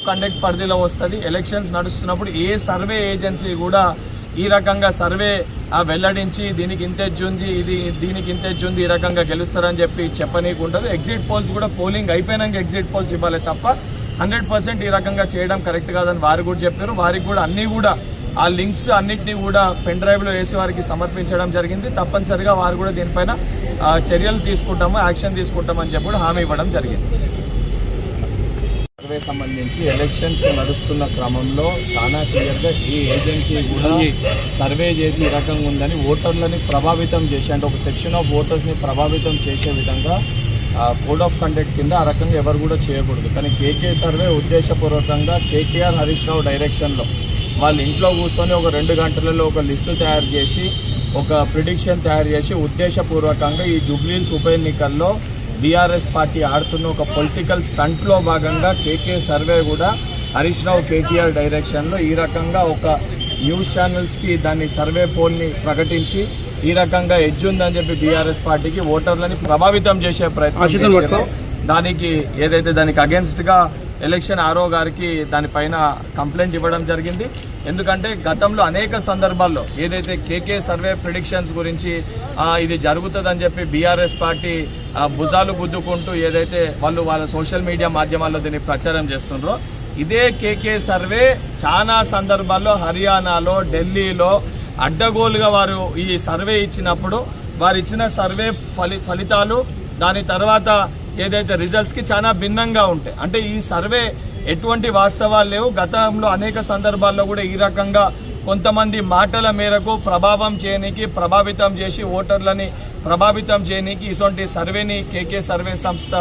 Conduct పరిధిలో వస్తుంది. Elections నడుస్తున్నప్పుడు ఏ సర్వే ఏజెన్సీ కూడా ఈ రకంగా సర్వే వెల్లడించి దీనికి ఇంత ఎడ్జుంది, దీనికి ఇంత ఎడ్జుంది, ఈ రకంగా గెలుస్తారని చెప్పి చెప్పనీకు ఉంటుంది. ఎగ్జిట్ పోల్స్ కూడా పోలింగ్ అయిపోయినాక ఎగ్జిట్ పోల్స్ ఇవ్వాలి తప్ప 100% ఈ రకంగా చేయడం కరెక్ట్ కాదని వారు కూడా చెప్పారు. వారికి కూడా అన్నీ కూడా ఆ లింక్స్ అన్నింటినీ కూడా పెన్ డ్రైవ్లో వేసి వారికి సమర్పించడం జరిగింది. తప్పనిసరిగా వారు కూడా దీనిపైన చర్యలు తీసుకుంటాము, యాక్షన్ తీసుకుంటామని చెప్పి కూడా హామీ ఇవ్వడం జరిగింది. సర్వే సంబంధించి ఎలక్షన్స్ నడుస్తున్న క్రమంలో చాలా క్లియర్గా ఈ ఏజెన్సీ కూడా సర్వే చేసి ఈ రకంగా ఉందని ఓటర్లని ప్రభావితం చేసి, అంటే ఒక సెక్షన్ ఆఫ్ ఓటర్స్ని ప్రభావితం చేసే విధంగా కోడ్ ఆఫ్ కండక్ట్ కింద ఆ రకంగా ఎవరు కూడా చేయకూడదు. కానీ కేకే సర్వే ఉద్దేశపూర్వకంగా కేటీఆర్ హరీష్ రావు డైరెక్షన్లో వాళ్ళ ఇంట్లో కూర్చొని ఒక 2 గంటలలో ఒక లిస్టు తయారు చేసి ఒక ప్రిడిక్షన్ తయారు చేసి ఉద్దేశపూర్వకంగా ఈ జూబ్లీహిల్స్ ఉప ఎన్నికల్లో బీఆర్ఎస్ పార్టీ ఆడుతున్న ఒక పొలిటికల్ స్టంట్లో భాగంగా కేకే సర్వే కూడా హరీష్ రావు కేటీఆర్ డైరెక్షన్లో ఈ రకంగా ఒక న్యూస్ ఛానల్స్కి దాన్ని సర్వే పోల్ని ప్రకటించి ఈ రకంగా ఎడ్జ్ ఉందని చెప్పి బీఆర్ఎస్ పార్టీకి ఓటర్లని ప్రభావితం చేసే ప్రయత్నం చేశారు. దానికి ఏదైతే దానికి అగేన్స్ట్గా ఎలక్షన్ ఆర్ఓ గారికి దానిపైన కంప్లైంట్ ఇవ్వడం జరిగింది. ఎందుకంటే గతంలో అనేక సందర్భాల్లో ఏదైతే కేకే సర్వే ప్రిడిక్షన్స్ గురించి ఇది జరుగుతుందని చెప్పి బీఆర్ఎస్ పార్టీ భుజాలు గుద్దుకుంటూ ఏదైతే వాళ్ళ సోషల్ మీడియా మాధ్యమాల్లో దీన్ని ప్రచారం చేస్తుండ్రో, ఇదే కేకే సర్వే చాలా సందర్భాల్లో హర్యానాలో, ఢిల్లీలో అడ్డగోలుగా వారు ఈ సర్వే ఇచ్చినప్పుడు వారు ఇచ్చిన సర్వే ఫలితాలు దాని తర్వాత ఏదైతే రిజల్ట్స్కి చాలా భిన్నంగా ఉంటాయి. అంటే ఈ సర్వే ఎటువంటి వాస్తవాలు లేవు. గతంలో అనేక సందర్భాల్లో కూడా ఈ రకంగా కొంతమంది మాటల మేరకు ప్రభావితం చేసి ఓటర్లని ప్రభావితం చేయనీకి ఇటువంటి సర్వేని కేకే సర్వే సంస్థ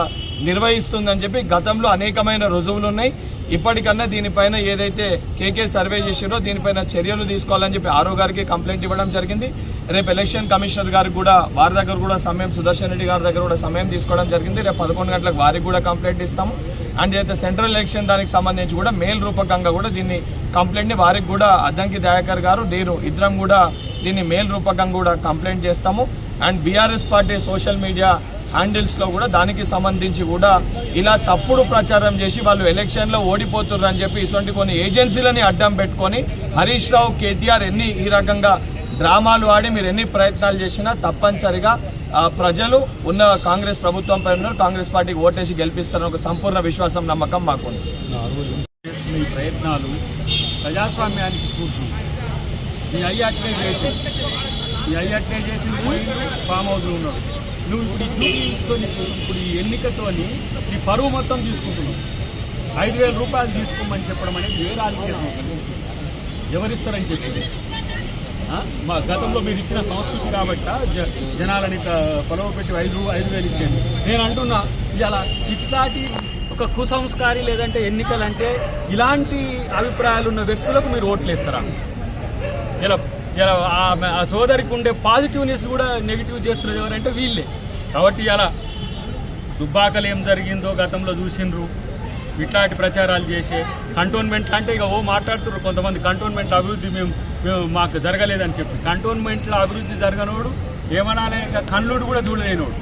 నిర్వహిస్తుందని చెప్పి గతంలో అనేకమైన రుజువులు ఉన్నాయి. ఇప్పటికన్నా దీనిపైన ఏదైతే కేకే సర్వే చేసిరో దీనిపైన చర్యలు తీసుకోవాలని చెప్పి ఆర్ఓ గారికి కంప్లైంట్ ఇవ్వడం జరిగింది. రేపు ఎలక్షన్ కమిషనర్ గారికి కూడా వారి దగ్గర కూడా సమయం, సుదర్శన్ రెడ్డి గారి దగ్గర కూడా సమయం తీసుకోవడం జరిగింది. రేపు 11 గంటలకు వారికి కూడా కంప్లైంట్ ఇస్తాము. అండ్ అయితే సెంట్రల్ ఎలక్షన్ దానికి సంబంధించి కూడా మెయిల్ రూపకంగా కూడా దీన్ని కంప్లైంట్ని వారికి కూడా అద్దంకి దయాకర్ గారు నేను ఇద్దరం కూడా దీన్ని మెయిల్ రూపకంగా కూడా కంప్లైంట్ చేస్తాము. And BRS party social media హ్యాండిల్స్లో కూడా దానికి సంబంధించి కూడా ఇలా తప్పుడు ప్రచారం చేసి వాళ్ళు ఎలక్షన్లో ఓడిపోతున్నారు అని చెప్పి ఇటువంటి కొన్ని ఏజెన్సీలని అడ్డం పెట్టుకొని హరీష్ రావు కేటీఆర్ ఈ రకంగా డ్రామాలు ఆడి మీరు ఎన్ని ప్రయత్నాలు చేసినా తప్పనిసరిగా ప్రజలు ఉన్న కాంగ్రెస్ ప్రభుత్వంపై ఉన్నారు, కాంగ్రెస్ పార్టీకి ఓటేసి గెలిపిస్తారని ఒక సంపూర్ణ విశ్వాసం, నమ్మకం మాకుంది. ఈ ప్రయత్నాలు ప్రజాస్వామ్యానికి కూర్చు ఈ అయ్యట్లే చేసి ఫామ్ హౌస్లో ఉన్నాడు. నువ్వు ఇప్పుడు ఈ జూబ్లీహిల్స్తో ఇప్పుడు ఈ ఎన్నికతోని నీ పరువు మొత్తం తీసుకుంటున్నావు. 5,000 రూపాయలు తీసుకోమని చెప్పడం అనేది ఏ రాజకీయ సంస్థ ఎవరిస్తారని చెప్పి మా గతంలో మీరు ఇచ్చిన సంస్కృతి కాబట్టి జనాలని పొలవ పెట్టి 5,000 ఇచ్చేయండి. నేను అంటున్నా ఇలా ఇట్లాంటి ఒక కుసంస్కారి లేదంటే ఎన్నికలంటే ఇలాంటి అభిప్రాయాలు ఉన్న వ్యక్తులకు మీరు ఓట్లు వేస్తారా? ఇలా ఆ సోదరికి ఉండే పాజిటివ్నెస్ కూడా నెగిటివ్ చేస్తున్నది ఎవరంటే వీళ్ళే. కాబట్టి ఇలా దుబ్బాకలు ఏం జరిగిందో గతంలో చూసిండ్రు. ఇట్లాంటి ప్రచారాలు చేసే కంటోన్మెంట్ అంటే ఇక మాట్లాడుతున్నారు కొంతమంది, కంటోన్మెంట్ అభివృద్ధి మేము మాకు జరగలేదని చెప్పి. కంటోన్మెంట్లో అభివృద్ధి జరగనోడు ఏమనాలే కన్నుడు కూడా చూడలేనోడు.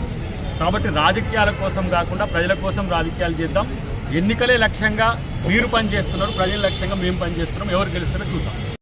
కాబట్టి రాజకీయాల కోసం కాకుండా ప్రజల కోసం రాజకీయాలు చేద్దాం. ఎన్నికలే లక్ష్యంగా మీరు పనిచేస్తున్నారు, ప్రజల లక్ష్యంగా మేము పనిచేస్తున్నాం. ఎవరు గెలుస్తారో చూద్దాం.